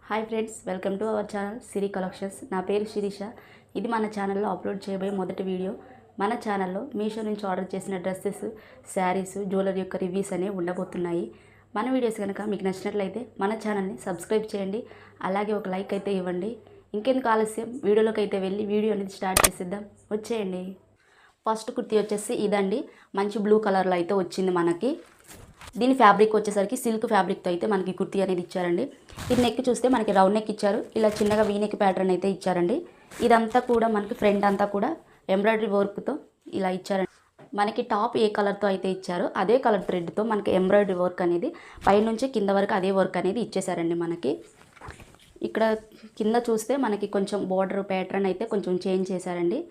Hi friends, welcome to our channel Siri collections. నా పేరు శిరీష. ఇది మన ఛానల్లో అప్లోడ్ చేయబోయే మొదటి వీడియో. మన ఛానల్లో మీషో నుంచి ఆర్డర్ చేసిన డ్రెస్సెస్, శారీస్, జ్యువెలరీ యొక్క రివ్యూస్ అనేవి ఉండబోతున్నాయి. మన వీడియోస్ కనుక మీకు నచ్చినట్లయితే మన ఛానల్ని సబ్స్క్రైబ్ చేయండి, అలాగే ఒక లైక్ అయితే ఇవ్వండి. ఇంకెందుకు ఆలస్యం, వీడియోలోకి అయితే వెళ్ళి వీడియో అనేది స్టార్ట్ చేసేద్దాం. వచ్చేయండి. ఫస్ట్ కుర్తీ వచ్చేసి ఇదండి. మంచి బ్లూ కలర్లో అయితే వచ్చింది మనకి. దీని ఫ్యాబ్రిక్ వచ్చేసరికి సిల్క్ ఫ్యాబ్రిక్తో అయితే మనకి కుర్తీ అనేది ఇచ్చారండి. ఇది నెక్ చూస్తే మనకి రౌండ్ నెక్ ఇచ్చారు, ఇలా చిన్నగా వీ నెక్ ప్యాటర్న్ అయితే ఇచ్చారండి. ఇదంతా కూడా మనకి ఫ్రంట్ అంతా కూడా ఎంబ్రాయిడరీ వర్క్తో ఇలా ఇచ్చారండి. మనకి టాప్ ఏ కలర్తో అయితే ఇచ్చారో అదే కలర్ థ్రెడ్తో మనకి ఎంబ్రాయిడరీ వర్క్ అనేది పైనుంచి కింద వరకు అదే వర్క్ అనేది ఇచ్చేసారండి. మనకి ఇక్కడ కింద చూస్తే మనకి కొంచెం బార్డర్ ప్యాటర్న్ అయితే కొంచెం చేంజ్ చేశారండి.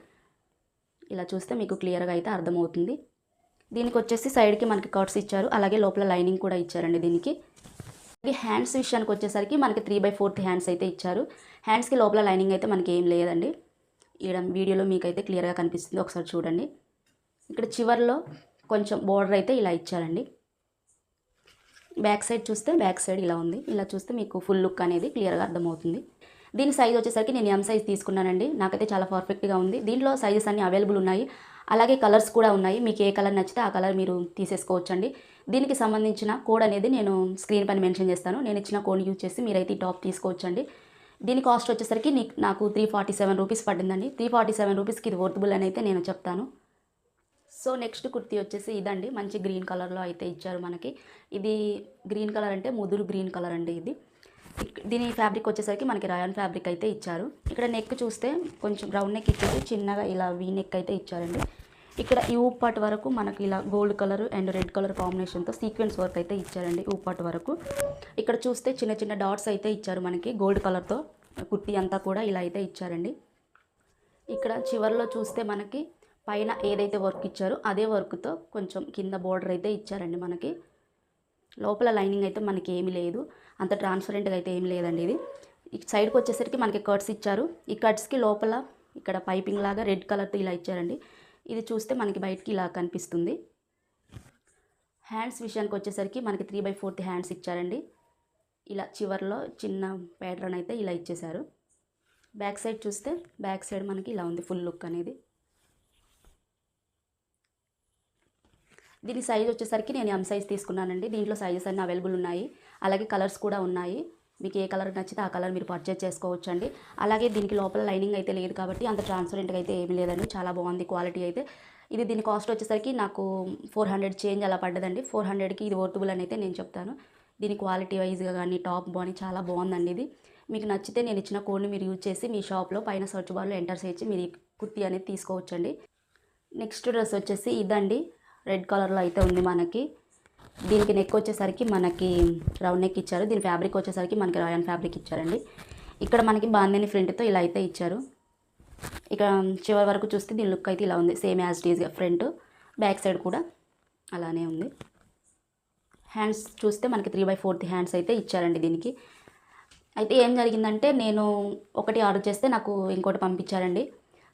ఇలా చూస్తే మీకు క్లియర్గా అయితే అర్థమవుతుంది. దీనికి వచ్చేసి సైడ్కి మనకి కట్స్ ఇచ్చారు, అలాగే లోపల లైనింగ్ కూడా ఇచ్చారండి. దీనికి హ్యాండ్స్ విషయానికి వచ్చేసరికి మనకి 3/4 హ్యాండ్స్ అయితే ఇచ్చారు. హ్యాండ్స్కి లోపల లైనింగ్ అయితే మనకి ఏం లేదండి. ఇక్కడ వీడియోలో మీకు అయితే క్లియర్గా కనిపిస్తుంది, ఒకసారి చూడండి. ఇక్కడ చివర్లో కొంచెం బోర్డర్ అయితే ఇలా ఇచ్చారండి. బ్యాక్ సైడ్ చూస్తే బ్యాక్ సైడ్ ఇలా ఉంది. ఇలా చూస్తే మీకు ఫుల్ లుక్ అనేది క్లియర్గా అర్థమవుతుంది. దీని సైజ్ వచ్చేసరికి నేను ఎం సైజ్ తీసుకున్నానండి. నాకైతే చాలా పర్ఫెక్ట్గా ఉంది. దీంట్లో సైజెస్ అన్నీ అవైలబుల్ ఉన్నాయి, అలాగే కలర్స్ కూడా ఉన్నాయి. మీకు ఏ కలర్ నచ్చితే ఆ కలర్ మీరు తీసేసుకోవచ్చండి. దీనికి సంబంధించిన కోడ్ అనేది నేను స్క్రీన్ పైన మెన్షన్ చేస్తాను. నేను ఇచ్చిన కోడ్ యూజ్ చేసి మీరైతే ఈ టాప్ తీసుకోవచ్చండి. దీని కాస్ట్ వచ్చేసరికి నాకు 347 రూపీస్ పడిందండి. 347 రూపీస్కి ఇది వర్తబుల్ అని అయితే నేను చెప్తాను. సో నెక్స్ట్ కుర్తీ వచ్చేసి ఇదండి. మంచి గ్రీన్ కలర్లో అయితే ఇచ్చారు మనకి. ఇది గ్రీన్ కలర్ అంటే ముదురు గ్రీన్ కలర్ అండి. ఇది దీని ఫ్యాబ్రిక్ వచ్చేసరికి మనకి రాయన్ ఫ్యాబ్రిక్ అయితే ఇచ్చారు. ఇక్కడ నెక్ చూస్తే కొంచెం రౌండ్ నెక్ ఇచ్చేసి చిన్నగా ఇలా వీ నెక్ అయితే ఇచ్చారండి. ఇక్కడ ఈ ఊపాటి వరకు మనకి ఇలా gold colour and red colour కాంబినేషన్తో సీక్వెన్స్ వర్క్ అయితే ఇచ్చారండి. ఊపాటి వరకు ఇక్కడ చూస్తే చిన్న చిన్న డాట్స్ అయితే ఇచ్చారు మనకి గోల్డ్ కలర్తో. కుర్తీ అంతా కూడా ఇలా అయితే ఇచ్చారండి. ఇక్కడ చివర్లో చూస్తే మనకి పైన ఏదైతే వర్క్ ఇచ్చారో అదే వర్క్తో కొంచెం కింద బోర్డర్ అయితే ఇచ్చారండి. మనకి లోపల లైనింగ్ అయితే మనకి ఏమీ లేదు, అంత ట్రాన్స్పరెంట్గా అయితే ఏమి లేదండి. ఇది సైడ్కి వచ్చేసరికి మనకి కట్స్ ఇచ్చారు. ఈ కట్స్కి లోపల ఇక్కడ పైపింగ్ లాగా రెడ్ కలర్తో ఇలా ఇచ్చారండి. ఇది చూస్తే మనకి బయటికి ఇలా కనిపిస్తుంది. హ్యాండ్స్ విషయానికి వచ్చేసరికి మనకి 3/4 హ్యాండ్స్ ఇచ్చారండి. ఇలా చివర్లో చిన్న ప్యాటర్న్ అయితే ఇలా ఇచ్చేశారు. బ్యాక్ సైడ్ చూస్తే బ్యాక్ సైడ్ మనకి ఇలా ఉంది ఫుల్ లుక్ అనేది. దీని సైజ్ వచ్చేసరికి నేను ఎం సైజ్ తీసుకున్నానండి. దీంట్లో సైజెస్ అన్నీ అవైలబుల్ ఉన్నాయి, అలాగే కలర్స్ కూడా ఉన్నాయి. మీకు ఏ కలర్ నచ్చితే ఆ కలర్ మీరు పర్చేజ్ చేసుకోవచ్చు అండి. అలాగే దీనికి లోపల లైనింగ్ అయితే లేదు కాబట్టి అంత ట్రాన్స్పరెంట్గా అయితే ఏమీ లేదండి. చాలా బాగుంది క్వాలిటీ అయితే. ఇది దీని కాస్ట్ వచ్చేసరికి నాకు 400 చేంజ్ అలా పడ్డదండి. 400కి ఇది వర్తబుల్ అని అయితే నేను చెప్తాను. దీని క్వాలిటీ వైజ్గా కానీ టాప్ బాగుంది, చాలా బాగుందండి. ఇది మీకు నచ్చితే నేను ఇచ్చిన కోడ్ని మీరు యూజ్ చేసి మీ షాప్లో పైన సర్చ్ బార్లో ఎంటర్ చేసి మీరు ఈ కుర్తీ అనేది తీసుకోవచ్చండి. నెక్స్ట్ డ్రెస్ వచ్చేసి ఇదండి. రెడ్ కలర్లో అయితే ఉంది మనకి. దీనికి నెక్ వచ్చేసరికి మనకి రౌండ్ నెక్ ఇచ్చారు. దీని ఫ్యాబ్రిక్ వచ్చేసరికి మనకి రాయన్ ఫ్యాబ్రిక్ ఇచ్చారండి. ఇక్కడ మనకి బాందిని ఫ్రంట్తో ఇలా అయితే ఇచ్చారు. ఇక్కడ చివరి వరకు చూస్తే దీని లుక్ అయితే ఇలా ఉంది, సేమ్ యాజ్ ఇట్ ఈస్గా. ఫ్రంట్ బ్యాక్ సైడ్ కూడా అలానే ఉంది. హ్యాండ్స్ చూస్తే మనకి 3/4 హ్యాండ్స్ అయితే ఇచ్చారండి దీనికి. అయితే ఏం జరిగిందంటే నేను ఒకటి ఆర్డర్ చేస్తే నాకు ఇంకోటి పంపించారండి.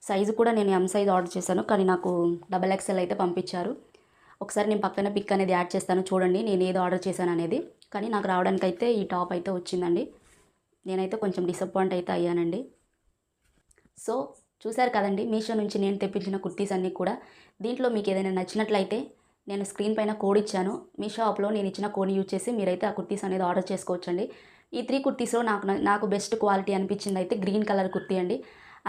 సైజు కూడా నేను ఎం సైజ్ ఆర్డర్ చేశాను, కానీ నాకు XXL అయితే పంపించారు. ఒకసారి నేను పక్కన పిక్ అనేది యాడ్ చేస్తాను, చూడండి నేను ఏది ఆర్డర్ చేశాను అనేది. కానీ నాకు రావడానికి అయితే ఈ టాప్ అయితే వచ్చిందండి. నేనైతే కొంచెం డిసప్పాయింట్ అయితే అయ్యానండి. సో చూశారు కదండి, మీషో నుంచి నేను తెప్పించిన కుర్తీస్ అన్నీ కూడా. దీంట్లో మీకు ఏదైనా నచ్చినట్లయితే నేను స్క్రీన్ పైన కోడ్ ఇచ్చాను. మీ షాప్లో నేను ఇచ్చిన కోడ్ని యూజ్ చేసి మీరైతే ఆ కుర్తీస్ అనేది ఆర్డర్ చేసుకోవచ్చండి. ఈ 3 కుర్తీస్లో నాకు బెస్ట్ క్వాలిటీ అనిపించింది అయితే గ్రీన్ కలర్ కుర్తీ అండి.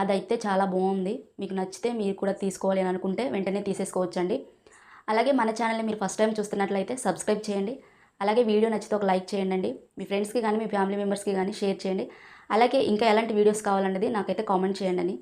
అదైతే చాలా బాగుంది. మీకు నచ్చితే మీరు కూడా తీసుకోవాలి అని అనుకుంటే వెంటనే తీసేసుకోవచ్చండి. అలాగే మన ఛానల్ని మీరు ఫస్ట్ టైం చూస్తున్నట్లయితే సబ్స్క్రైబ్ చేయండి. అలాగే వీడియో నచ్చితే ఒక లైక్ చేయండి. మీ ఫ్రెండ్స్కి కానీ మీ ఫ్యామిలీ మెంబర్స్కి కానీ షేర్ చేయండి. అలాగే ఇంకా ఎలాంటి వీడియోస్ కావాలన్నది నాకైతే కామెంట్ చేయండి.